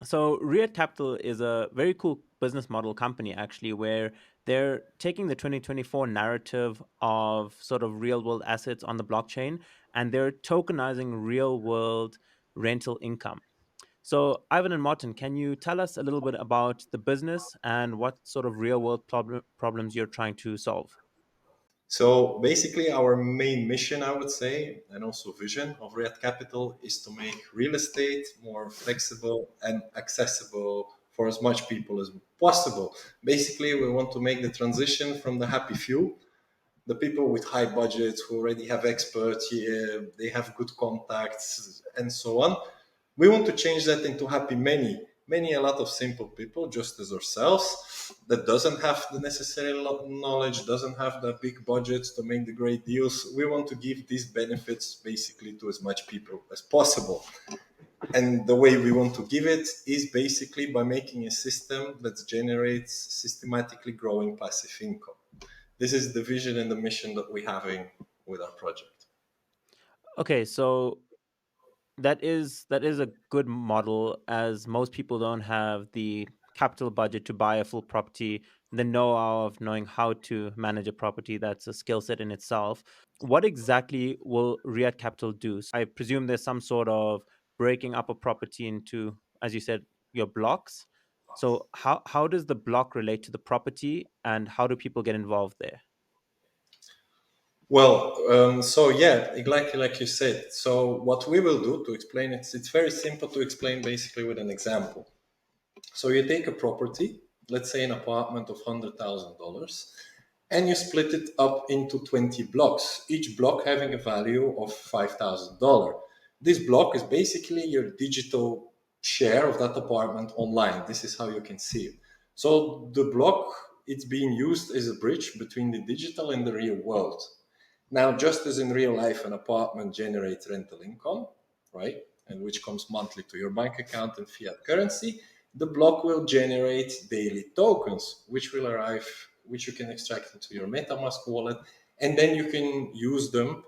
So Real Capital is a very cool business model company actually where they're taking the 2024 narrative of sort of real world assets on the blockchain and they're tokenizing real world rental income. So Ivan and Martin, can you tell us a little bit about the business and what sort of real world problems you're trying to solve? So basically, our main mission, I would say, and also vision of Red Capital is to make real estate more flexible and accessible for as much people as possible. Basically, we want to make the transition from the happy few, the people with high budgets who already have experts, they have good contacts, and so on. We want to change that into happy many, a lot of simple people, just as ourselves, that doesn't have the necessary knowledge, doesn't have the big budgets to make the great deals. We want to give these benefits basically to as much people as possible. And the way we want to give it is basically by making a system that generates systematically growing passive income. This is the vision and the mission that we're having with our project. Okay, so that is a good model as most people don't have the capital budget to buy a full property, the know-how of knowing how to manage a property. That's a skill set in itself. What exactly will Riyadh Capital do? So I presume there's some sort of breaking up a property into, as you said, your blocks. So how does the block relate to the property and how do people get involved there? So yeah, exactly like you said. So what we will do to explain it, it's very simple to explain basically with an example. So you take a property, let's say an apartment of $100,000, and you split it up into 20 blocks, each block having a value of $5,000. This block is basically your digital share of that apartment online. This is how you can see it. So the block, it's being used as a bridge between the digital and the real world. Now, just as in real life, an apartment generates rental income, right? And which comes monthly to your bank account in fiat currency, the block will generate daily tokens, which will arrive, which you can extract into your MetaMask wallet, and then you can use them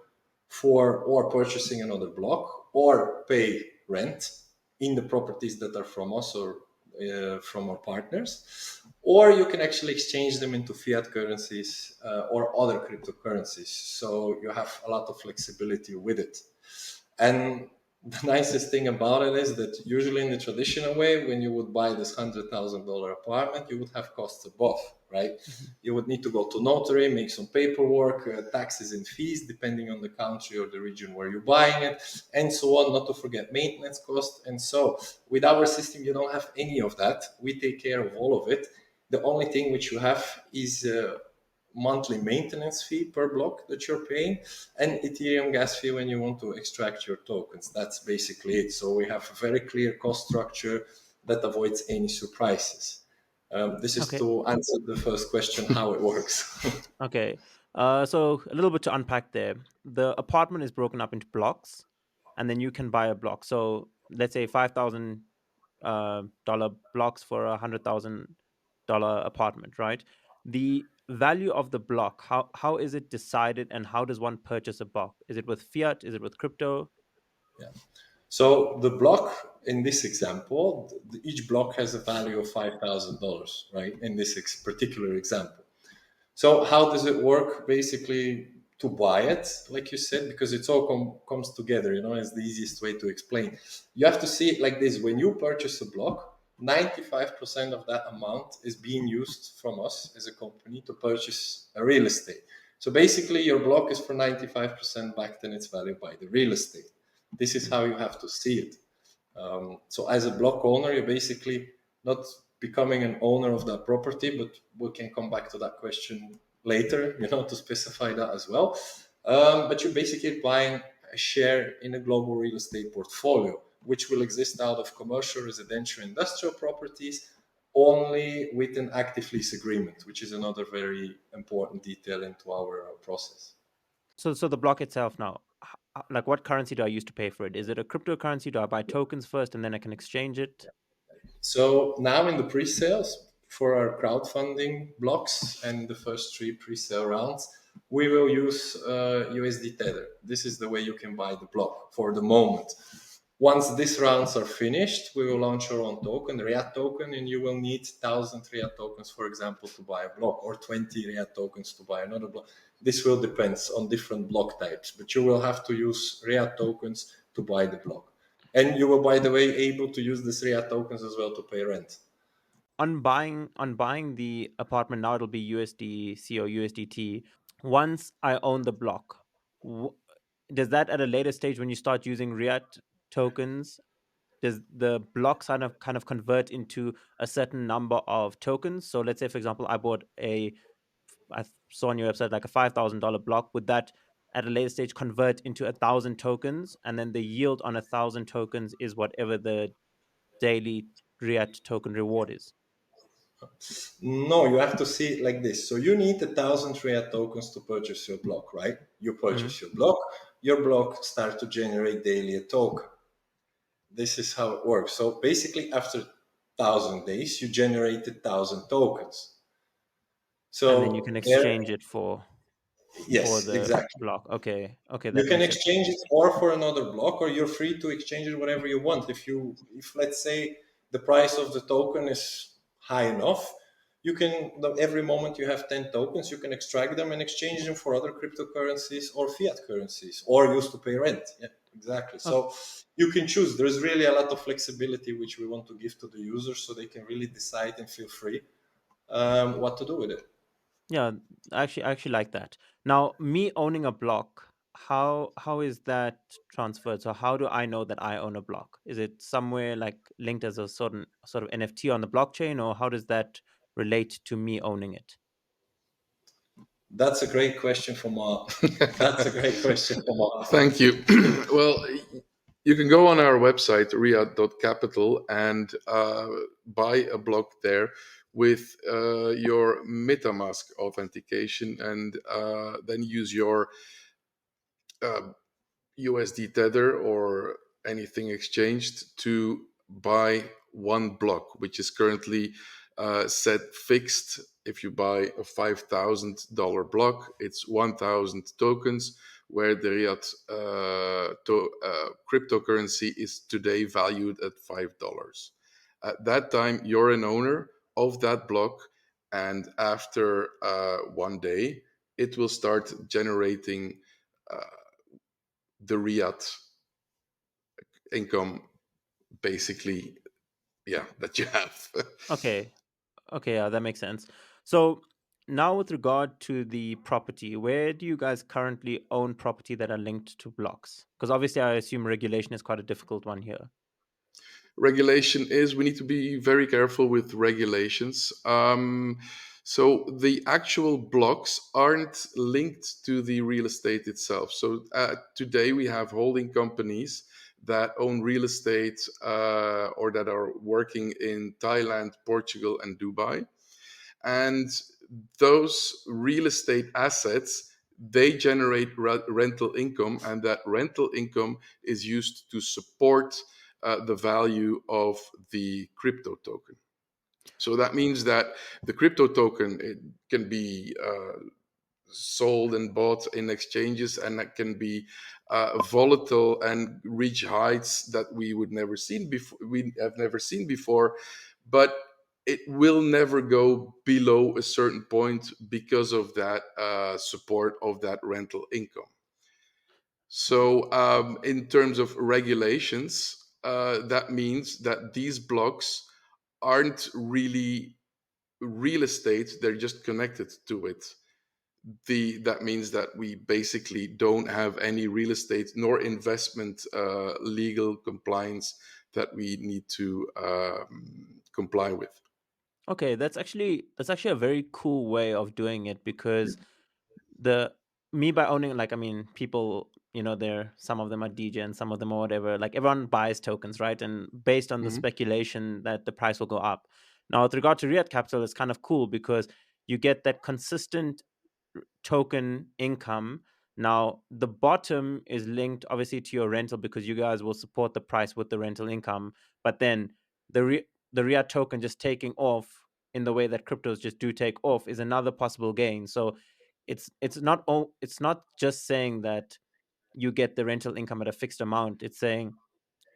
for or purchasing another block or pay rent in the properties that are from us or from our partners, or you can actually exchange them into fiat currencies or other cryptocurrencies. So you have a lot of flexibility with it. And the nicest thing about it is that usually in the traditional way, when you would buy this $100,000 apartment, you would have costs above, right? Mhm. You would need to go to notary, make some paperwork, taxes and fees, depending on the country or the region where you're buying it, and so on, not to forget maintenance costs. And so with our system, you don't have any of that. We take care of all of it. The only thing which you have is monthly maintenance fee per block that you're paying and Ethereum gas fee when you want to extract your tokens. That's basically it. So we have a very clear cost structure that avoids any surprises. This is Okay. to answer the first question, how it works. Okay. So a little bit to unpack there. The apartment is broken up into blocks, and then you can buy a block. So let's say $5,000 blocks for $100,000 apartment, right? The value of the block, how is it decided, and how does one purchase a block? Is it with fiat? Is it with crypto? Yeah. So the block in this example, each block has a value of $5,000, right? In this particular example. So how does it work? Basically, to buy it, like you said, because it's all comes together. Is the easiest way to explain. You have to see it like this: when you purchase a block, 95% of that amount is being used from us as a company to purchase a real estate. So basically, your block is for 95% backed in its value by the real estate. This is how you have to see it. So as a block owner, you're basically not becoming an owner of that property, but we can come back to that question later, to specify that as well. But you're basically buying a share in a global real estate portfolio, which will exist out of commercial, residential, industrial properties only with an active lease agreement, which is another very important detail into our process. So the block itself now, like what currency do I use to pay for it? Is it a cryptocurrency? Do I buy tokens first and then I can exchange it? So now in the pre-sales for our crowdfunding blocks and the first three pre-sale rounds, we will use USD Tether. This is the way you can buy the block for the moment. Once these rounds are finished, we will launch our own token, the Riat token, and you will need 1,000 Riat tokens, for example, to buy a block, or 20 Riat tokens to buy another block. This will depend on different block types, but you will have to use Riat tokens to buy the block. And you will, by the way, able to use these Riat tokens as well to pay rent. On buying the apartment, now it'll be USDC or USDT. Once I own the block, w- does that at a later stage when you start using Riat tokens, does the block kind of convert into a certain number of tokens? So let's say, for example, I bought I saw on your website like a $5,000 block. Would that at a later stage convert into 1,000 tokens, and then the yield on 1,000 tokens is whatever the daily Riat token reward is? No, you have to see it like this. So you need 1,000 Riat tokens to purchase your block, right? You Mhm. purchase your block starts to generate daily a token. This is how it works. So basically, after 1,000 days, you generated 1,000 tokens. And then you can So there, exchange it for yes, the exactly. block. Okay, okay, You that can makes sense. exchange it or for another block, or you're free to exchange it whatever you want. If let's say the price of the token is high enough, you can every moment you have 10 tokens, you can extract them and exchange them for other cryptocurrencies or fiat currencies, or use to pay rent. Yeah, exactly. Oh, So you can choose. There's really a lot of flexibility which we want to give to the users, so they can really decide and feel free what to do with it. yeah, I actually like that. Now, me owning a block, how is that transferred? So how do I know that I own a block? Is it somewhere like linked as a sort of NFT on the blockchain, or how does that relate to me owning it? That's a great question for Mark. That's a great question for Mark. Thank you. Well, you can go on our website, ria.capital, and buy a block there with your MetaMask authentication, and then use your uh, USD Tether or anything exchanged to buy one block, which is currently set fixed. If you buy a $5,000 block, it's 1,000 tokens, where the cryptocurrency is today valued at $5. At that time, you're an owner of that block, and after 1 day, it will start generating uh, the Riyadh income, basically, yeah, that you have. Okay, okay, yeah, that makes sense. So now, with regard to the property, where do you guys currently own property that are linked to blocks? Because obviously, I assume regulation is quite a difficult one here. Regulation is, we need to be very careful with regulations. So the actual blocks aren't linked to the real estate itself. So today we have holding companies that own real estate, or that are working in Thailand, Portugal, and Dubai. And those real estate assets, they generate rental income, and that rental income is used to support the value of the crypto token. So that means that the crypto token, it can be sold and bought in exchanges, and that can be volatile and reach heights that we have never seen before. But it will never go below a certain point because of that support of that rental income. So in terms of regulations, that means that these blocks aren't really real estate, they're just connected to it. That means that we basically don't have any real estate nor investment legal compliance that we need to comply with. Okay, that's actually a very cool way of doing it, because the me by owning, like, I mean, people, there, some of them are DJ and some of them are whatever, like everyone buys tokens, right? And based on the Mhm. speculation that the price will go up. Now, with regard to Riat Capital, it's kind of cool because you get that consistent token income. Now, the bottom is linked obviously to your rental, because you guys will support the price with the rental income. But then the Riat token just taking off in the way that cryptos just do take off is another possible gain. So it's not just saying that you get the rental income at a fixed amount. It's saying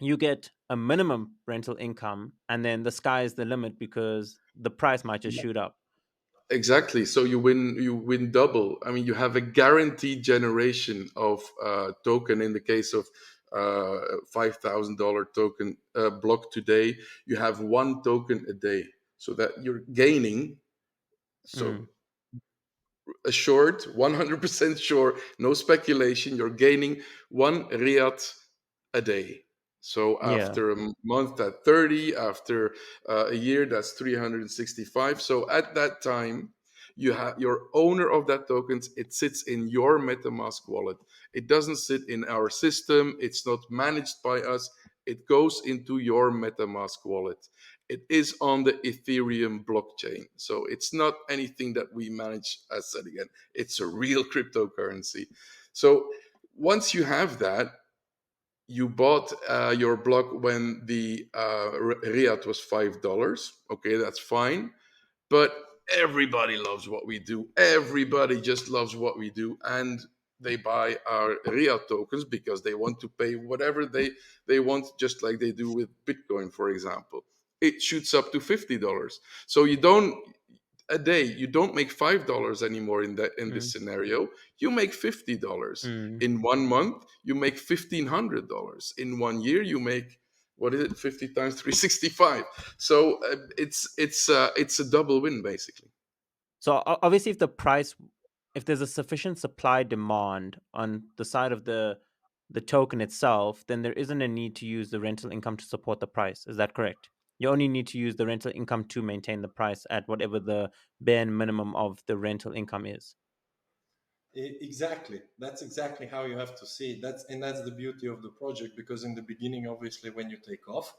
you get a minimum rental income, and then the sky is the limit because the price might just shoot up. Exactly. So you win double. I mean, you have a guaranteed generation of token. In the case of $5,000 token block today, you have one token a day, so that you're gaining. So Mm, assured, 100% sure, no speculation. You're gaining one Riyadh a day. So yeah. after a month, at 30, after a year, that's 365. So at that time, you have your owner of that tokens. It sits in your MetaMask wallet. It doesn't sit in our system. It's not managed by us. It goes into your MetaMask wallet. It is on the Ethereum blockchain. So it's not anything that we manage. As said again, it's a real cryptocurrency. So once you have that, you bought your block when the Riyadh was $5. Okay, that's fine. But everybody loves what we do. Everybody just loves what we do, and they buy our Riyadh tokens because they want to pay whatever they want, just like they do with Bitcoin, for example. It shoots up to $50. So you don't a day you don't make $5 anymore in this Mm, scenario. You make $50 mm. in 1 month. You make $1,500 in 1 year. You make, what is it, 50 times 365. So it's a double win basically. So obviously, if the price, if there's a sufficient supply demand on the side of the token itself, then there isn't a need to use the rental income to support the price. Is that correct? You only need to use the rental income to maintain the price at whatever the bare minimum of the rental income is. Exactly. That's exactly how you have to see it. That's the beauty of the project, because in the beginning, obviously, when you take off,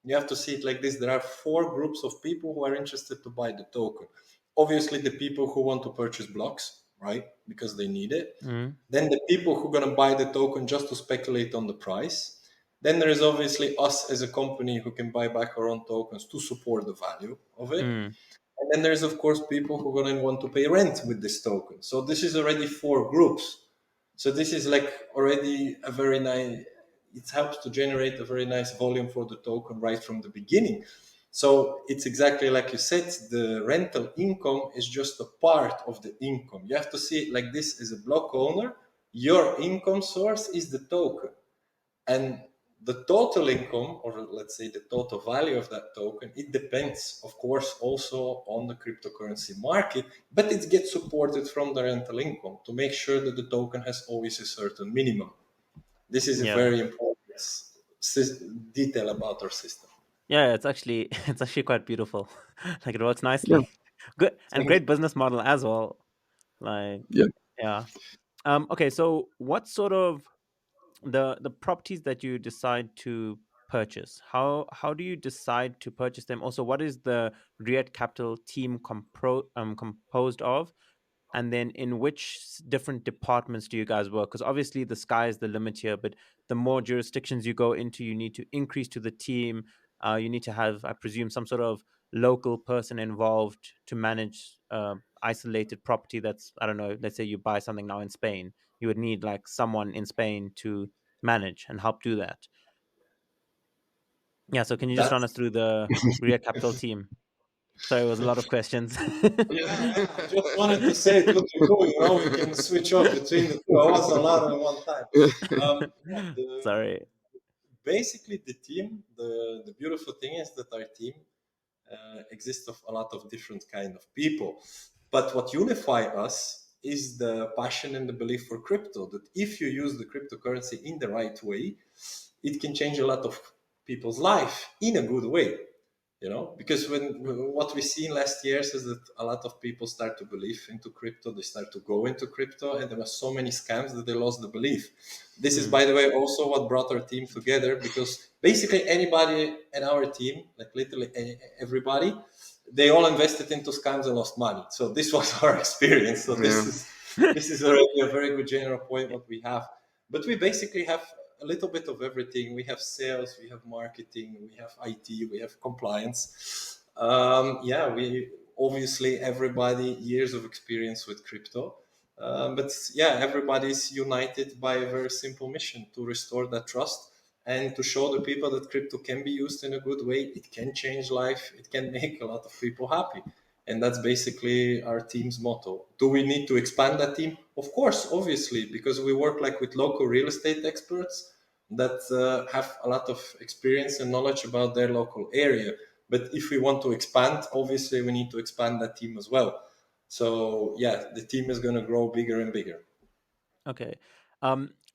you have to see it like this. There are four groups of people who are interested to buy the token. Obviously, the people who want to purchase blocks, right? Because they need it. Mm, Then the people who are going to buy the token just to speculate on the price. Then there is obviously us as a company who can buy back our own tokens to support the value of it. mm, And then there's of course people who are going to want to pay rent with this token. So this is already four groups. So this is like already a very nice. It helps to generate a very nice volume for the token right from the beginning. So it's exactly like you said. The rental income is just a part of the income. You have to see it like this: as a block owner, your income source is the token, and the total income, or let's say the total value of that token, it depends, of course, also on the cryptocurrency market, but it gets supported from the rental income to make sure that the token has always a certain minimum. This is a yeah. very important detail about our system. Yeah, it's actually it's actually quite beautiful. Like it works Yeah. nicely. Good and Thank great business model as well. Like Yeah. yeah. Okay, so what sort of the properties that you decide to purchase, how do you decide to purchase them? Also, what is the React Capital team composed of? And then in which different departments do you guys work? Because obviously the sky is the limit here, but the more jurisdictions you go into, you need to increase to the team. You need to have, I presume, some sort of local person involved to manage isolated property. That's, I don't know, let's say you buy something now in Spain, you would need like someone in Spain to manage and help do that. Yeah, so can you just that. run us through the React Capital team? Sorry, it was a lot of questions. Yeah, yeah. I just wanted to say it would be cool. We can switch off between the two. I was a lot at one time. Yeah, Sorry. basically the team. The beautiful thing is that our team exists of a lot of different kind of people, but what unify us is the passion and the belief for crypto, that if you use the cryptocurrency in the right way, it can change a lot of people's life in a good way. Because what we see in last years is that a lot of people start to believe into crypto, they start to go into crypto, and there were so many scams that they lost the belief. This is, Mm, by the way, also what brought our team together, because basically anybody in our team, like literally everybody, they all invested into scams and lost money. So this was our experience. So this Yeah. is this is already a very good general point what we have. But we basically have a little bit of everything. We have sales, we have marketing, we have IT, we have compliance. Yeah, we obviously everybody years of experience with crypto. But yeah, everybody's united by a very simple mission to restore that trust and to show the people that crypto can be used in a good way. It can change life, it can make a lot of people happy. And that's basically our team's motto. Do we need to expand that team? Of course, obviously, because we work like with local real estate experts that have a lot of experience and knowledge about their local area. But if we want to expand, obviously we need to expand that team as well. So yeah, the team is going to grow bigger and bigger. Okay.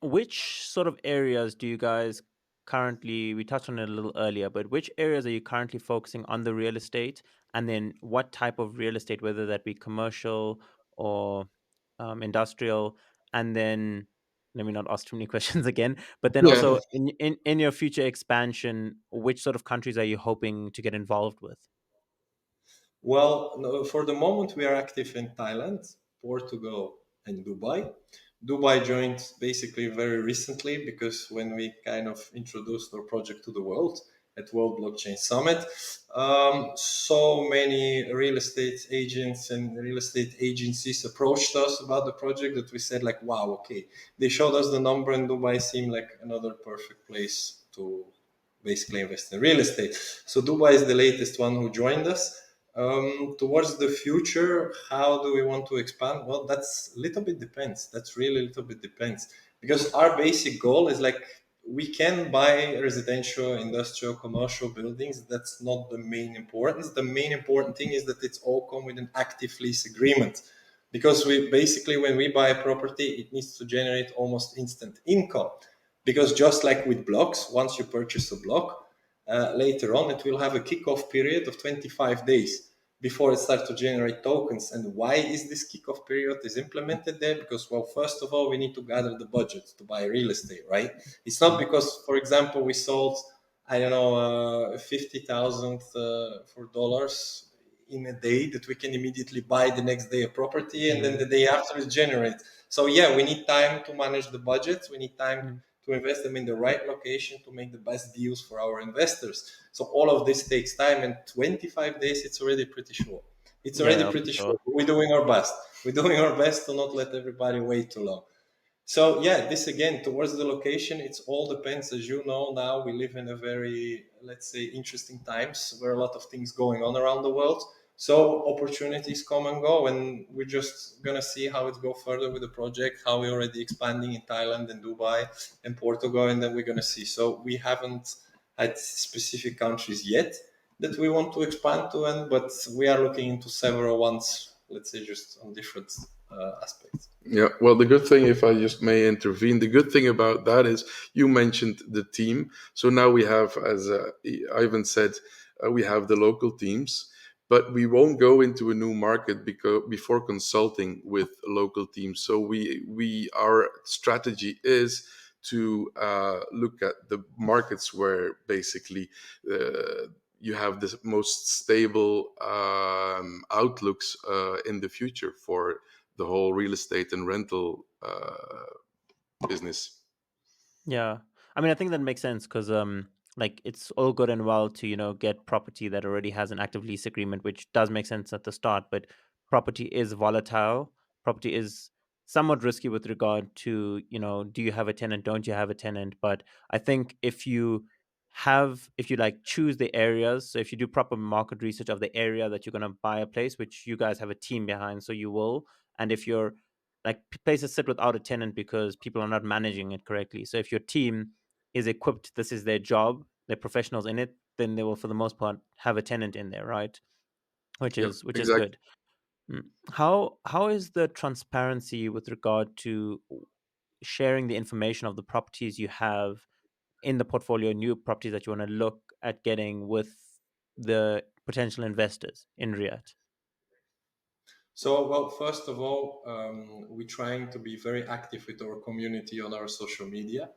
Which sort of areas do you guys currently, we touched on it a little earlier, but which areas are you currently focusing on the real estate? And then what type of real estate, whether that be commercial or industrial? And then, let me not ask too many questions again, but then Yeah. also in your future expansion, which sort of countries are you hoping to get involved with? Well, no, for the moment, we are active in Thailand, Portugal, and Dubai. Dubai joined basically very recently because when we kind of introduced our project to the world at World Blockchain Summit, so many real estate agents and real estate agencies approached us about the project that we said like, wow, okay. They showed us the number, and Dubai seemed like another perfect place to basically invest in real estate. So Dubai is the latest one who joined us. Towards the future, how do we want to expand? Well, that's a little bit depends. That's really a little bit depends, because our basic goal is like we can buy residential, industrial, commercial buildings. That's not the main importance. The main important thing is that it's all come with an active lease agreement, because we basically, when we buy a property, it needs to generate almost instant income. Because just like with blocks, once you purchase a block, later on it will have a kickoff period of 25 days before it starts to generate tokens. And why is this kickoff period is implemented there? Because, well, first of all, we need to gather the budget to buy real estate, right? It's not Mm, because, for example, we sold, I don't know, 50,000 for dollars in a day that we can immediately buy the next day a property and then mm, the day after is generate. So yeah, we need time to manage the budget. We need time mm. to invest them in the right location to make the best deals for our investors. So all of this takes time, and 25 days, it's already pretty short. It's already Yeah, for pretty sure. short. We're doing our best. We're doing our best to not let everybody wait too long. So yeah, this again towards the location, it's all depends. As you know, now we live in a very, let's say, interesting times where a lot of things going on around the world. So opportunities come and go, and we're just gonna see how it go further with the project. How we're already expanding in Thailand and Dubai and Portugal, and then we're gonna see. So we haven't had specific countries yet that we want to expand to, and but we are looking into several ones. Let's say just on different aspects. Yeah, well, the good thing, if I just may intervene, the good thing about that is you mentioned the team. So now we have, as Ivan said, we have the local teams, but we won't go into a new market because before consulting with local teams. So we our strategy is to look at the markets where basically you have the most stable outlooks in the future for the whole real estate and rental business. Yeah. I mean, I think that makes sense because, like, it's all good and well to, get property that already has an active lease agreement, which does make sense at the start, but property is volatile. Property is somewhat risky with regard to, do you have a tenant? Don't you have a tenant? But I think if you like choose the areas, so if you do proper market research of the area that you're going to buy a place, which you guys have a team behind, so you will, and if you're like places sit without a tenant because people are not managing it correctly. So if your team is equipped, this is their job, they're professionals in it, then they will for the most part have a tenant in there, right? Which Yep, is which is exactly. good. Mm. How is the transparency with regard to sharing the information of the properties you have in the portfolio, new properties that you want to look at getting with the potential investors in Riyadh? So, well, first of all, we're trying to be very active with our community on our social media.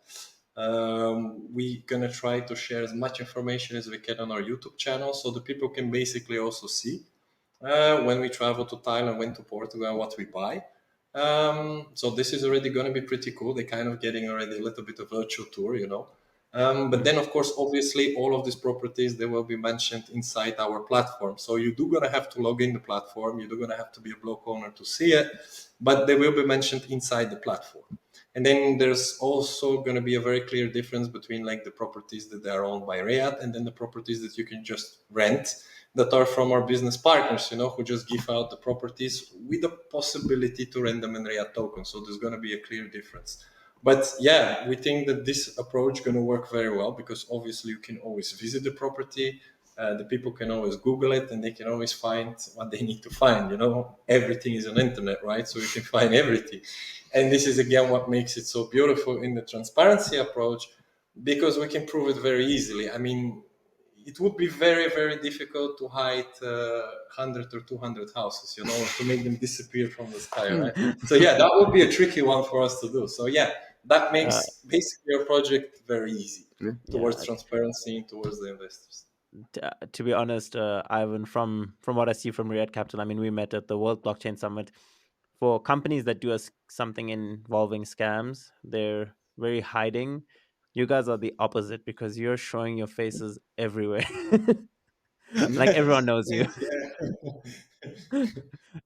We're gonna try to share as much information as we can on our YouTube channel, so the people can basically also see when we travel to Thailand, went to Portugal, and what we buy. So this is already going to be pretty cool. They're kind of getting already a little bit of virtual tour. But Mm. then, of course, obviously, all of these properties they will be mentioned inside our platform. So you do gonna have to log in the platform. You do gonna have to be a block owner to see it, but they will be mentioned inside the platform. And then there's also going to be a very clear difference between like the properties that are owned by Riyadh and then the properties that you can just rent that are from our business partners, who just give out the properties with the possibility to rent them in Riyadh token. So there's going to be a clear difference. But yeah, we think that this approach going to work very well because obviously you can always visit the property. The people can always Google it and they can always find what they need to find. Everything is on internet, right? So you can find everything. And this is again what makes it so beautiful in the transparency approach because we can prove it very easily. I mean, it would be very, very difficult to hide 100 or 200 houses, to make them disappear from the sky, right? So yeah, that would be a tricky one for us to do. So yeah, that uh, makes basically our project very easy Yeah. towards yeah. transparency and towards the investors. To be honest, Ivan, from what I see from Riyadh Capital, I mean, we met at the World Blockchain Summit. For companies that do something involving scams, they're very hiding. You guys are the opposite because you're showing your faces everywhere. Like everyone knows you, Thanks, yeah.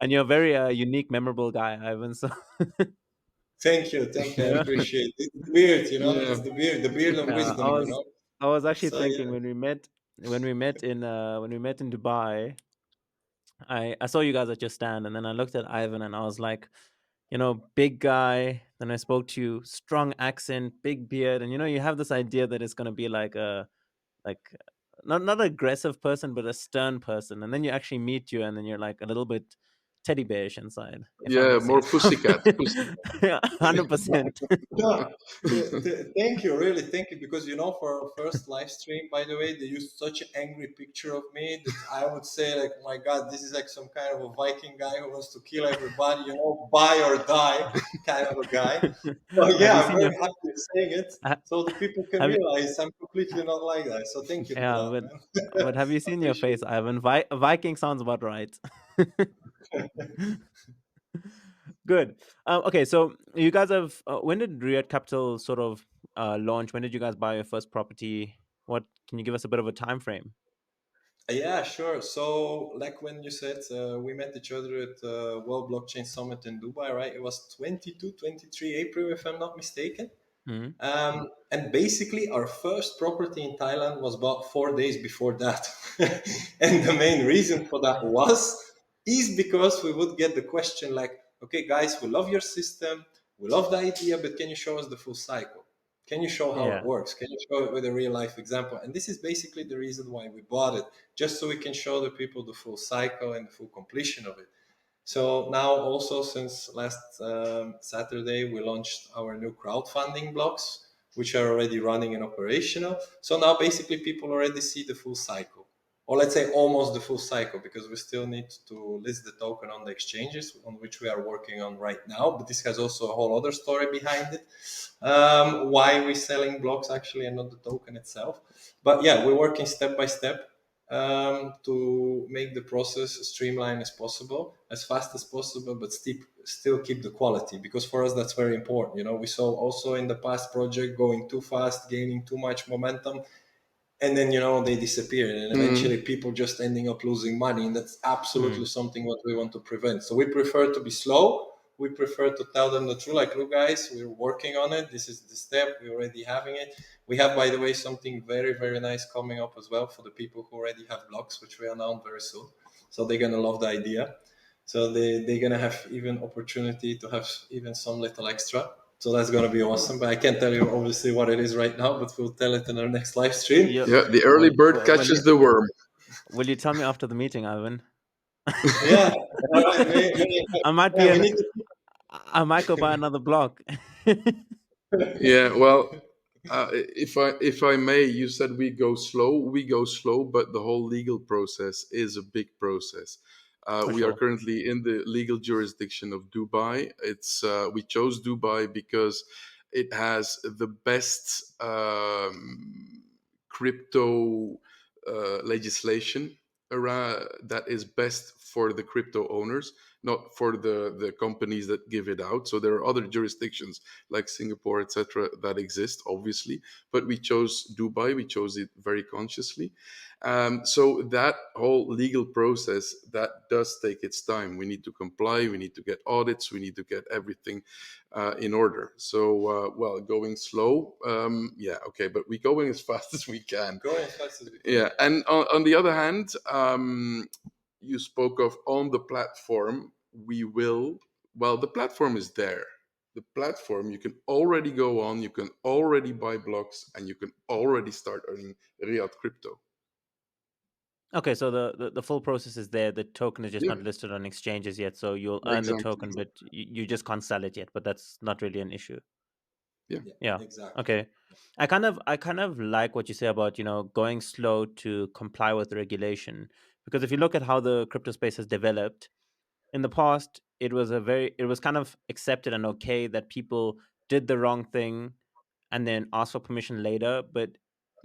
and you're a very unique, memorable guy, Ivan. So Thank you. I yeah, appreciate it. It's the beard, Yeah. It's the beard and yeah. wisdom, I was actually So thinking yeah. when we met in Dubai, I saw you guys at your stand, and then I looked at Ivan, and I was like, big guy. Then I spoke to you, strong accent, big beard, and you have this idea that it's gonna be like a like not an aggressive person, but a stern person. And then you actually meet you, and then you're like a little bit teddy bearish inside, if I Yeah, may say more so. pussycat. Pussy. Yeah, 100%. No, thank you, really, thank you. Because for our first live stream, by the way, they used such an angry picture of me that I would say, like, my God, this is like some kind of a Viking guy who wants to kill everybody, buy or die kind of a guy. So Have yeah, you I'm seen very your? happy you're saying it, ha- so the people can Have you? realize I'm completely not like that. So thank you for Yeah, that, but man. have you seen your Appreciate face, Ivan? Viking sounds about right. Good. Okay, so you guys have. When did Riyadh Capital sort of launch? When did you guys buy your first property? What can you give us a bit of a time frame? Yeah, sure. So, like when you said we met each other at World Blockchain Summit in Dubai, right? It was 22, 23 April, if I'm not mistaken. Hmm. And basically, our first property in Thailand was bought 4 days before that. And the main reason for that is because we would get the question like, okay, guys, we love your system, we love the idea, but can you show us the full cycle? Can you show how it Yeah. works? Can you show it with a real life example? And this is basically the reason why we bought it, just so we can show the people the full cycle and the full completion of it. So now also since last Saturday, we launched our new crowdfunding blocks, which are already running and operational. So now basically people already see the full cycle, or let's say almost the full cycle, because we still need to list the token on the exchanges on which we are working on right now. But this has also a whole other story behind it. Why we're selling blocks actually and not the token itself. But yeah, we're working step by step to make the process streamlined as possible, as fast as possible, but still keep the quality, because for us that's very important. We saw also in the past project going too fast, gaining too much momentum, and then they disappear, and eventually Mm. people just ending up losing money, and that's absolutely Mm. something what we want to prevent. So we prefer to be slow. We prefer to tell them the truth, like, look guys, we're working on it, this is the step, we're already having it. We have, by the way, something very, very nice coming up as well for the people who already have blocks, which we announce very soon. So they're gonna love the idea. So they're gonna have even opportunity to have even some little extra. So that's gonna be awesome. But I can't tell you obviously what it is right now, but we'll tell it in our next live stream. Yeah. Yeah, the early Well, bird well, catches the worm. will you tell me after the meeting, Ivan? Yeah, all right. I might be Yeah, we an. need to. I might go buy another block. Yeah, well, if I may, you said we go slow. We go slow, but the whole legal process is a big process. For We are sure. currently in the legal jurisdiction of Dubai. It's We chose Dubai because it has the best crypto legislation around that is best for the crypto owners, not for the companies that give it out. So there are other jurisdictions like Singapore, etc., that exist, obviously. But we chose Dubai. We chose it very consciously, So that whole legal process, that does take its time. We need to comply, we need to get audits, we need to get everything in order. So well, going slow, yeah, okay, but we're going as fast as we can. Go as fast as we can. Yeah, Yeah. and on the other hand, you spoke of on the platform. We will. Well, the platform is there. The platform, you can already go on. You can already buy blocks, and you can already start earning Riyadh crypto. Okay, so the full process is there. The token is just Yeah, not listed on exchanges yet, so you'll earn the exactly. token, but you just can't sell it yet. But that's not really an issue. Yeah, Yeah. Yeah. Exactly. Okay. I kind of like what you say about, going slow to comply with the regulation, because if you look at how the crypto space has developed in the past, it was kind of accepted and okay that people did the wrong thing and then ask for permission later. But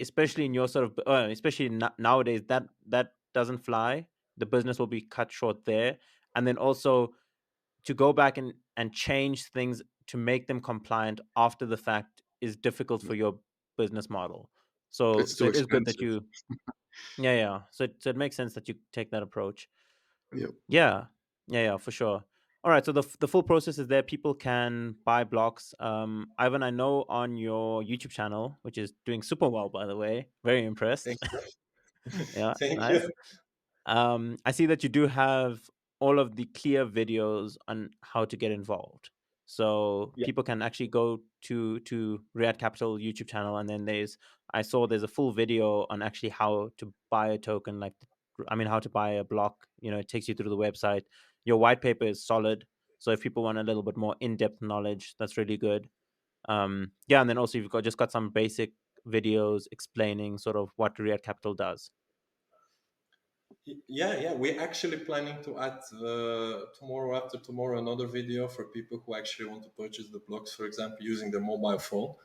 especially in your sort of, especially nowadays, that doesn't fly. The business will be cut short there, and then also to go back and change things to make them compliant after the fact is difficult yeah. for your business model. So It's so too it is good that expensive. you, yeah, yeah. So it makes sense that you take that approach. Yeah, Yeah. Yeah, yeah, for sure. All right, so the full process is there. People can buy blocks. Ivan, I know on your YouTube channel, which is doing super well, by the way. Very impressed. Thank you. Yeah, Thank nice. you. I see that you do have all of the clear videos on how to get involved. So Yeah. people can actually go to React Capital YouTube channel, and then I saw there's a full video on actually how to buy a token, like, I mean, how to buy a block. It takes you through the website. Your white paper is solid. So if people want a little bit more in-depth knowledge, that's really good. Yeah, and then also you've got some basic videos explaining sort of what React Capital does. Yeah, yeah. We're actually planning to add tomorrow, after tomorrow, another video for people who actually want to purchase the blocks, for example, using their mobile phone,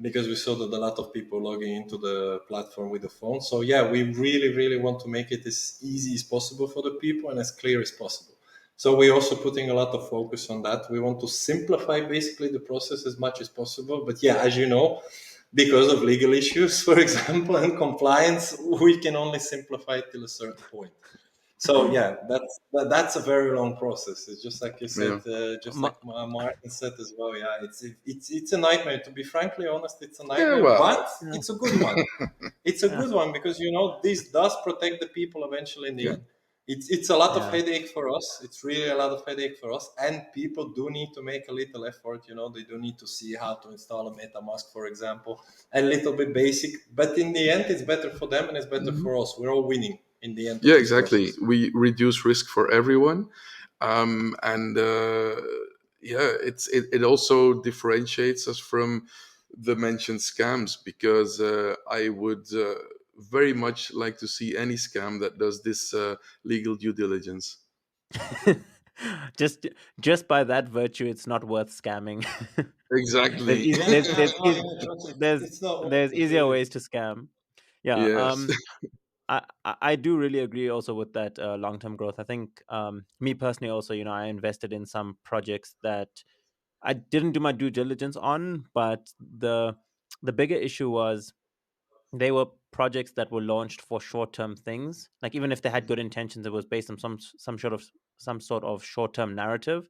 because we saw that a lot of people logging into the platform with the phone. So yeah, we really, really want to make it as easy as possible for the people and as clear as possible. So we're also putting a lot of focus on that. We want to simplify basically the process as much as possible. But yeah, as you know, because of legal issues, for example, and compliance, we can only simplify it till a certain point. So yeah, that's a very long process. It's just like you said, yeah, just like Ma- Martin said as well. Yeah, it's a nightmare. To be frankly honest, it's a yeah. nightmare, Well, but yeah, it's a good one. It's a yeah, good one because this does protect the people eventually in the yeah, end. It's a lot of yeah. headache for us. It's really a lot of headache for us, and people do need to make a little effort. They do need to see how to install a MetaMask, for example, a little bit basic. But in the end, it's better for them and it's better mhm. for us. We're all winning in the end Yeah, of this exactly. process. We reduce risk for everyone, and yeah, it also differentiates us from the mentioned scams, because I would very much like to see any scam that does this legal due diligence. just just by that virtue, it's not worth scamming. there's Exactly. eas- Yeah, there's there's no, eas- yeah, trust it. there's It's not worth there's it, easier really. ways to scam. Yeah. Yes. I do really agree also with that long term growth. I think, me personally also, I invested in some projects that I didn't do my due diligence on, but the bigger issue was they were projects that were launched for short-term things. Like, even if they had good intentions, it was based on some sort of short-term narrative.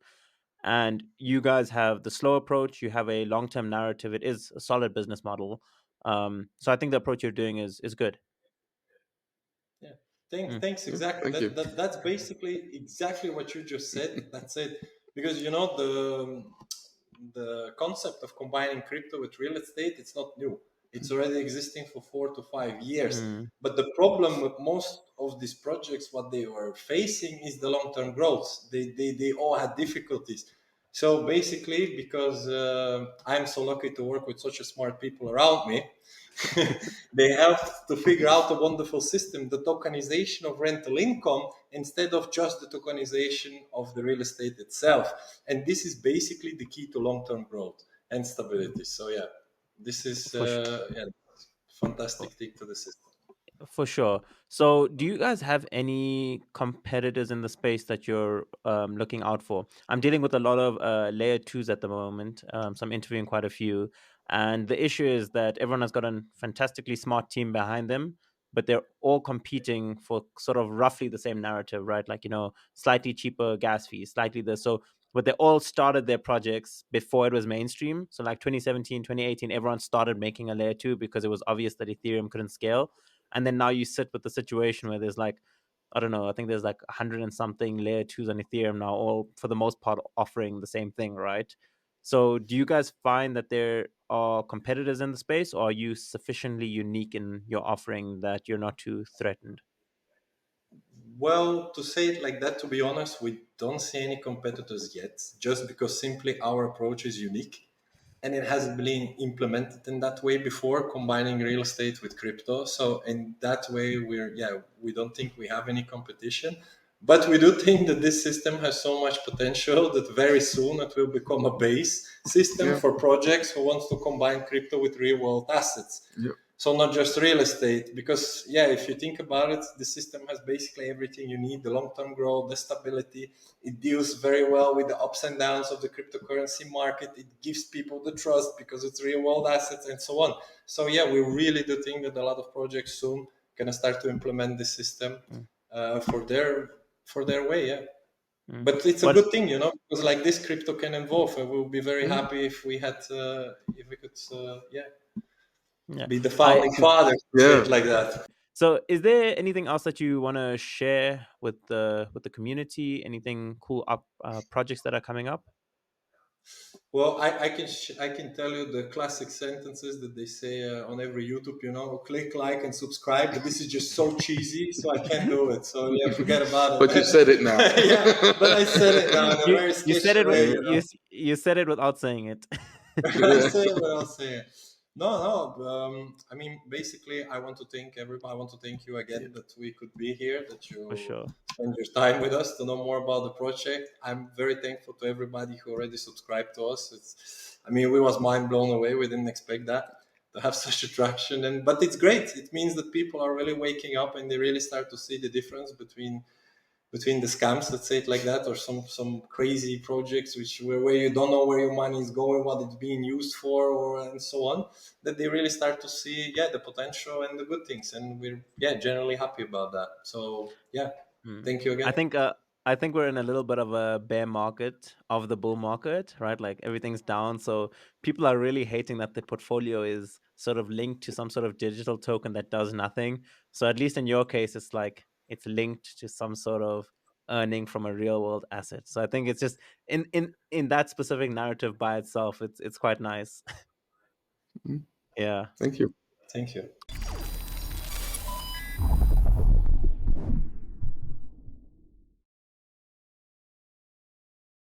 And you guys have the slow approach. You have a long-term narrative. It is a solid business model. So I think the approach you're doing is good. Yeah. Thanks. Mm. Thanks. Yeah, Exactly. thank you. That's basically exactly what you just said. That's it. Because the concept of combining crypto with real estate, it's not new. It's already existing for 4 to 5 years. Mm. But the problem with most of these projects, what they were facing is the long-term growth. They all had difficulties. So basically, because I'm so lucky to work with such a smart people around me, they have to figure out a wonderful system, the tokenization of rental income instead of just the tokenization of the real estate itself. And this is basically the key to long-term growth and stability. So yeah, this is For sure. yeah, fantastic thing to the system. For sure. So, do you guys have any competitors in the space that you're looking out for? I'm dealing with a lot of layer twos at the moment. So I'm interviewing quite a few, and the issue is that everyone has got a fantastically smart team behind them, but they're all competing for sort of roughly the same narrative, right? Like, slightly cheaper gas fees, slightly this. So, but they all started their projects before it was mainstream. So, like 2017, 2018, everyone started making a layer two because it was obvious that Ethereum couldn't scale. And then now you sit with the situation where there's like, I don't know, I think there's like 100 and something layer twos on Ethereum now, all for the most part offering the same thing, right? So, do you guys find that there are competitors in the space, or are you sufficiently unique in your offering that you're not too threatened? Well, to say it like that, to be honest, we don't see any competitors yet, just because simply our approach is unique and it hasn't been implemented in that way before, combining real estate with crypto. So in that way, we don't think we have any competition. But we do think that this system has so much potential that very soon it will become a base system Yeah, for projects who wants to combine crypto with real world assets. yeah, So not just real estate, because if you think about it, the system has basically everything you need: the long-term growth, the stability. It deals very well with the ups and downs of the cryptocurrency market. It gives people the trust because it's real-world assets and so on. So we really do think that a lot of projects soon gonna start to implement this system Mm, for their way. Yeah. mm. But it's a But good thing, because like this, crypto can evolve. I will be very mm, happy if we could, yeah, be the I founding fathers, say yeah. it like that. so is there anything else that you want to share with the community? Anything cool up projects that are coming up? Well, I can tell you the classic sentences that they say on every YouTube. Click like and subscribe. But this is just so cheesy, so I can't do it. So forget about But you it. said it now. Yeah, but I said it now in a you very you said sketchy it way. you said it without saying it. I Yeah, say what I'll say. No, no. I mean, basically, I want to thank everybody. I want to thank you Yeah, again that we could be here, that for you sure. spend your time with us to know more about the project. I'm very thankful to everybody who already subscribed to us. I mean, we was mind blown away. We didn't expect that to have such attraction, but it's great. It means that people are really waking up and they really start to see the difference between the scams, let's say it like that, or some crazy projects where you don't know where your money is going, what it's being used for, or and so on. That they really start to see, the potential and the good things, and we're generally happy about that. So Mm. thank you I again. think uh I think we're in a little bit of a bear market of the bull market, right? Like everything's down, so people are really hating that the portfolio is sort of linked to some sort of digital token that does nothing. So at least in your case, it's like it's linked to some sort of earning from a real world asset. So I think it's just in that specific narrative by itself, it's quite nice. Mm, Yeah. thank you. Thank you.